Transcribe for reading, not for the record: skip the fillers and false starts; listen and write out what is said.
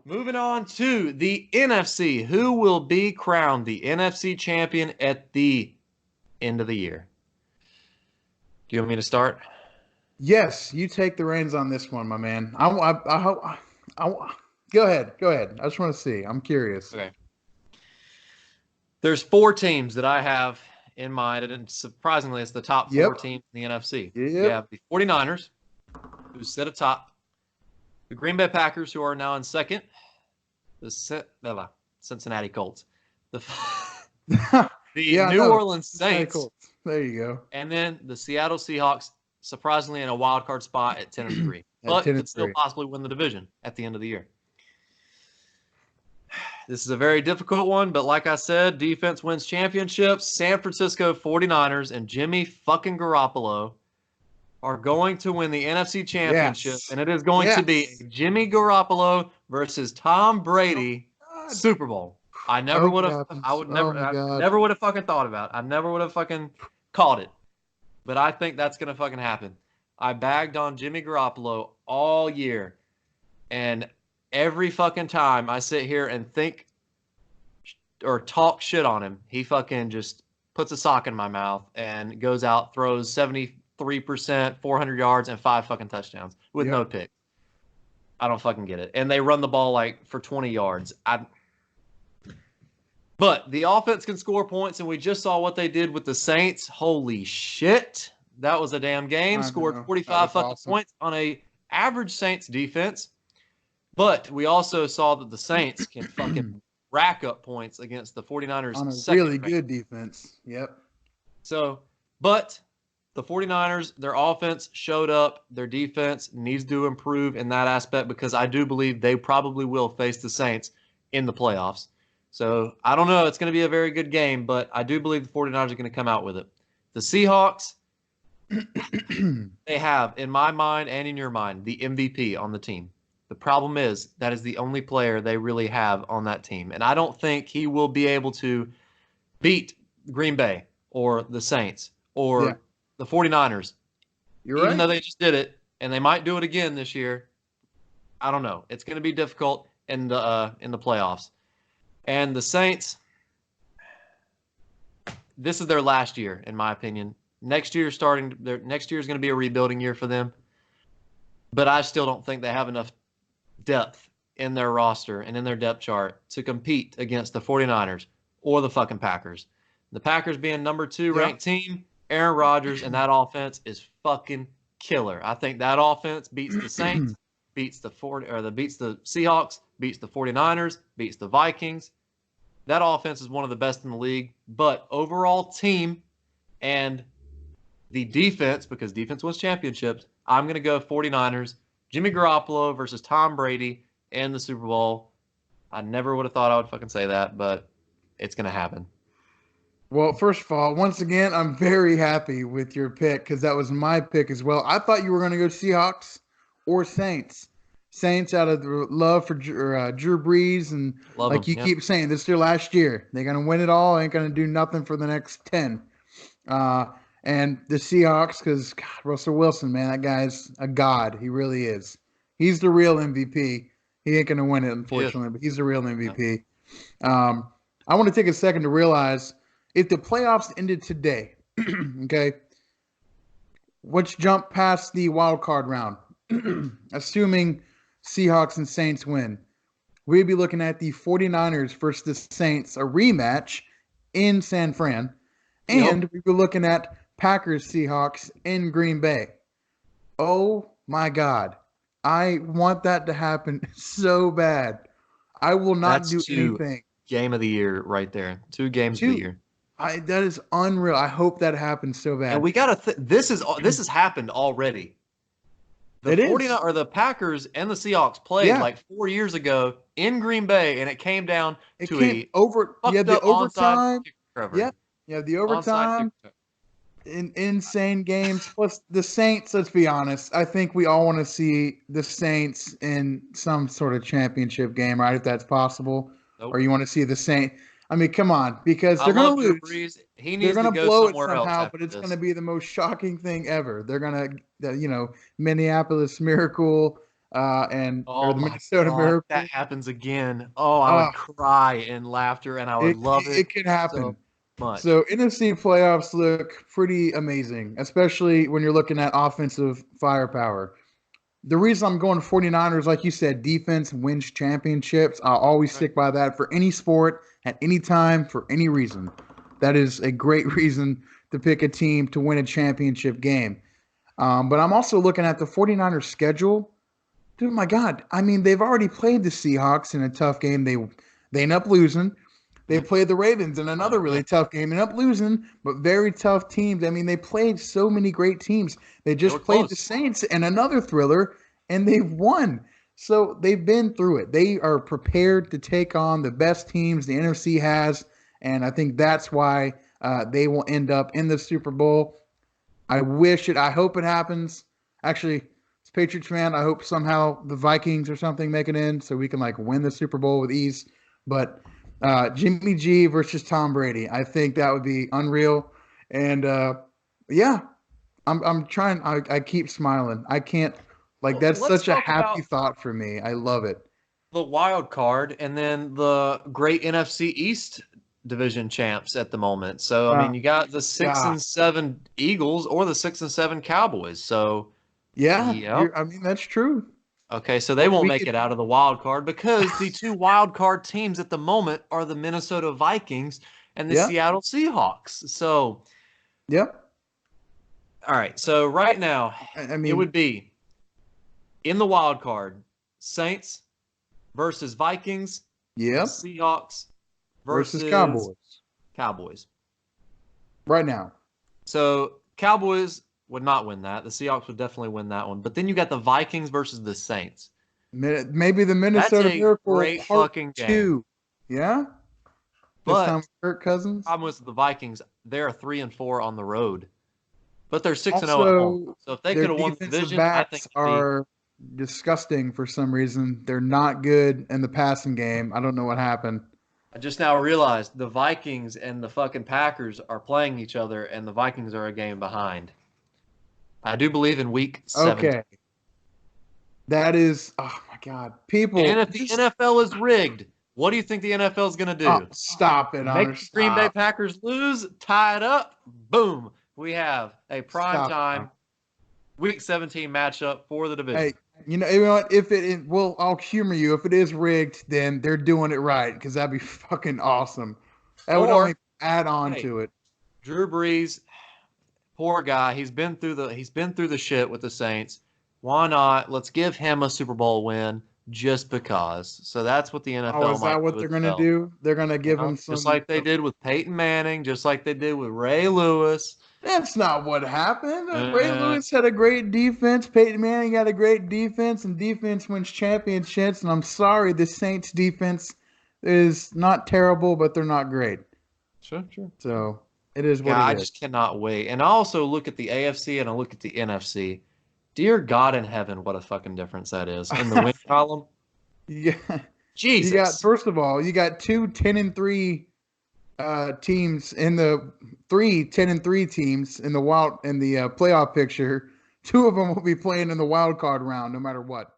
Moving on to the NFC. Who will be crowned the NFC champion at the end of the year? Do you want me to start? Yes, you take the reins on this one, my man. I hope. Go ahead. Go ahead. I just want to see. I'm curious. Okay. There's four teams that I have in mind, and surprisingly, it's the top four Yep. teams in the NFC. You Yep. have the 49ers, who sit atop, the Green Bay Packers, who are now in second, the Cincinnati Colts, the Yeah, I New know. Orleans Very Saints, cool. There you go. and then the Seattle Seahawks, surprisingly in a wild card spot at 10-3, At but 10 and could still 3. possibly win the division at the end of the year. This is a very difficult one, but like I said, defense wins championships. San Francisco 49ers and Jimmy fucking Garoppolo are going to win the NFC Championship, Yes. and it is going to be Yes. Jimmy Garoppolo versus Tom Oh Brady God. Super Bowl. I never Hope would it have. I happens. would Oh never. my I God. never would have fucking thought about it. I never would have fucking called it. But I think that's gonna fucking happen. I bagged on Jimmy Garoppolo all year, and every fucking time I sit here and think or talk shit on him, he fucking just puts a sock in my mouth and goes out, throws 73%, 400 yards, and 5 fucking touchdowns with no Yep. pick. I don't fucking get it. And they run the ball like for 20 yards. But the offense can score points, and we just saw what they did with the Saints. Holy shit. That was a damn game. I Scored know. That 45 was fucking awesome. points on a average Saints defense. But we also saw that the Saints can fucking rack up points against the 49ers On a second really ranked. good defense. Yep. So, but the 49ers, their offense showed up. Their defense needs to improve in that aspect because I do believe they probably will face the Saints in the playoffs. So, I don't know. It's going to be a very good game, but I do believe the 49ers are going to come out with it. The Seahawks, they have, in my mind and in your mind, the MVP on the team. The problem is that is the only player they really have on that team. And I don't think he will be able to beat Green Bay or the Saints Yeah. or the 49ers, You're even though right. they just did it and they might do it again this year. I don't know. It's going to be difficult in the playoffs. And the Saints, this is their last year, in my opinion. Next year is going to be a rebuilding year for them. But I still don't think they have enough depth in their roster and in their depth chart to compete against the 49ers or the fucking Packers. The Packers being number 2 Yeah. ranked team, Aaron Rodgers and that offense is fucking killer. I think that offense beats the Saints, beats the Seahawks, beats the 49ers, beats the Vikings. That offense is one of the best in the league, but overall team and the defense, because defense wins championships, I'm going to go 49ers, Jimmy Garoppolo versus Tom Brady in the Super Bowl. I never would have thought I would fucking say that, but it's going to happen. Well, first of all, once again, I'm very happy with your pick because that was my pick as well. I thought you were going to go Seahawks or Saints. Saints out of the love for Drew Brees, and Love like them. you Yep. keep saying, this is their last year. They're going to win it all. Ain't going to do nothing for the next 10. Uh, and the Seahawks, because Russell Wilson, man, that guy's a god. He really is. He's the real MVP. He ain't going to win it, Yes. unfortunately, but he's the real MVP. I want to take a second to realize if the playoffs ended today, okay, let's jump past the wild card round. Assuming Seahawks and Saints win, we'd be looking at the 49ers versus the Saints, a rematch in San Fran. And we'd be looking at Packers Seahawks in Green Bay. Oh my God. I want that to happen so bad. I will not That's do 2 anything. game of the year right there. 2 games of the year. That is unreal. I hope that happens so bad. And we got to this has happened already. The It is. 49 or the Packers and the Seahawks played Yeah. like 4 years ago in Green Bay, and it came down It to came over. You fucked have the up onside overtime. kick recovery. Yeah. You have the Onside overtime. kick Insane games. Plus the Saints, let's be honest. I think we all want to see the Saints in some sort of championship game, right? If that's possible. Nope. Or you want to see the Saints. I mean, come on, because I they're going love to Drew lose. Brees. He They're needs going to to go blow it somewhere else somehow, after but it's this. going to be the most shocking thing ever. They're going to, Minneapolis Miracle. Oh the my Minnesota God, if Miracle. that happens again. Oh, I Uh, would cry in laughter and I would love it it could so happen. much. So NFC playoffs look pretty amazing, especially when you're looking at offensive firepower. The reason I'm going to 49ers, like you said, defense wins championships. I'll always Right. stick by that for any sport, at any time, for any reason. That is a great reason to pick a team to win a championship game. But I'm also looking at the 49ers schedule. Dude, my God. I mean, they've already played the Seahawks in a tough game. They end up losing. They played the Ravens in another Yeah. really tough game, end up losing, but very tough teams. I mean, they played so many great teams. They They were just played the close. Saints and another thriller, and they've won. So they've been through it. They are prepared to take on the best teams the NFC has, and I think that's why they will end up in the Super Bowl. I hope it happens. Actually, as a Patriots fan, I hope somehow the Vikings or something make it in so we can like win the Super Bowl with ease. But Jimmy G versus Tom Brady, I think that would be unreal. And yeah, I'm trying. I keep smiling. I can't like Well, that's let's such a talk happy about thought for me. I love it. the wild card and then the great NFC East division champs at the moment. So, I mean, you got the six God, and seven Eagles or the 6-7 Cowboys. So, yeah, yep. I mean that's true. Okay, so they won't We make could, it out of the wild card because the two wild card teams at the moment are the Minnesota Vikings and the yeah, Seattle Seahawks. So, yep. all right. So right now, I it mean, would be in the wild card, Saints versus Vikings, yep. Seahawks Versus versus Cowboys Cowboys. right now. So Cowboys would not win that. The Seahawks would definitely win that one. But then you got the Vikings versus the Saints. Maybe the That's Minnesota a Miracle great Part fucking game. 2. Yeah? This time But with Kirk Cousins. problem with the Vikings, they're 3-4 on the road, but they're 6-0 at home. Also, So if they their could have won the defensive division, I think backs it'd be. are disgusting for some reason. They're not good in the passing game. I don't know what happened. I just now realized the Vikings and the fucking Packers are playing each other, and the Vikings are a game behind. I do believe in week 17. Okay. That is, oh my God. And People, if the NFL is rigged, what do you think the NFL is going to oh, do? stop it, Make Hunter. the Green Bay Stop. Packers lose, tie it up, boom. We have a Stop it. primetime week 17 matchup for the division. Hey, you know what? Well, I'll humor you. If it is rigged, then they're doing it right because that'd be fucking awesome. That would Or, only add on hey, to it. Drew Brees, poor guy. He's been through the shit with the Saints. Why not? Let's give him a Super Bowl win just because. So that's what the Oh, NFL is that might what do they're as gonna well. do? They're gonna give him Just some. like they did with Peyton Manning, just like they did with Ray Lewis. That's not what happened. Ray Uh, Lewis had a great defense. Peyton Manning had a great defense, and defense wins championships. And I'm sorry, the Saints' defense is not terrible, but they're not great. sure, sure. So it is what Yeah, it I is. just cannot wait. And I also look at the AFC and I look at the NFC. Dear God in heaven, what a fucking difference that is in the win column. Yeah, you got Jesus. first of all, you got two 10-3 teams in the 10-3 teams in the playoff picture. Two of them will be playing in the wild card round, no matter what.